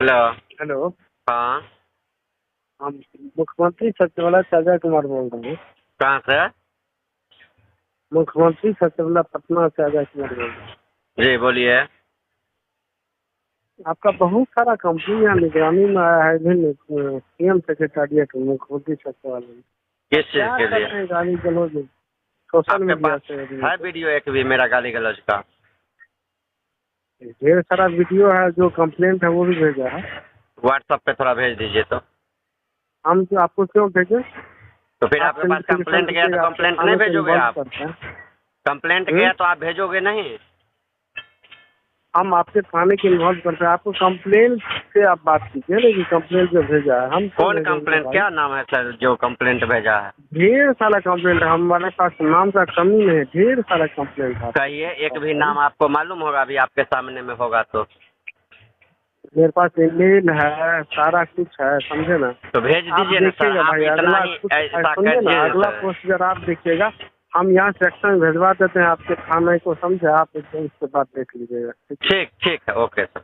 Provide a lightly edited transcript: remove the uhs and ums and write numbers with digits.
Hello. Hello. हाँ। हम मुख्यमंत्री सचिवालय से अजय कुमार बोल रहे हैं। कहाँ से? मुख्यमंत्री सचिवालय पटना से अजय कुमार बोल रहे हैं। जी बोलिए। आपका बहुत सारा कंपनी यहाँ निगरानी में आया है, विभिन्न सीएम सेक्रेटरिएट मुख्यमंत्री सचिवालय में। किस चीज क्या के कर लिए? रहे हैं गाली गलौज सोशल आपके मीडिया पास से? है वीडियो एक भी मेरा गाली गलौज का? ढेर सारा वीडियो है, जो कंप्लेंट है वो भी भेजा है। व्हाट्सएप पे थोड़ा भेज दीजिए तो। हम तो आपको क्यों भेजें? तो फिर आप आपके पास कंप्लेंट गया तो कंप्लेंट नहीं भेजोगे आप? कंप्लेंट गया तो आप भेजोगे नहीं? हम आपके थाने के इन्वॉल्व करते हैं। आपको कंप्लेंट से आप बात कीजिए ना, कि कंप्लेंट जो भेजा है हम कौन कंप्लेंट? क्या नाम है सर जो कंप्लेंट भेजा है? ढेर सारा कंप्लेंट है हमारे पास, नाम का कमी नहीं है, ढेर सारा कंप्लेंट है। कहिए, एक भी नाम आपको मालूम होगा, अभी आपके सामने में होगा तो। मेरे पास ईमेल है, सारा कुछ है, समझे ना? तो भेज आप दीजिए ना सर, देखिएगा आप भाई, इतना अगला ही कुछ ऐसा सुनिए ना, करिए अगला सर। प्रोसीजर आप देखिएगा। हम यहाँ सेक्शन भेजवा देते हैं आपके थाने को, समझे? आप एकदम उसके बाद देख लीजिएगा। ठीक ठीक है, ओके सर।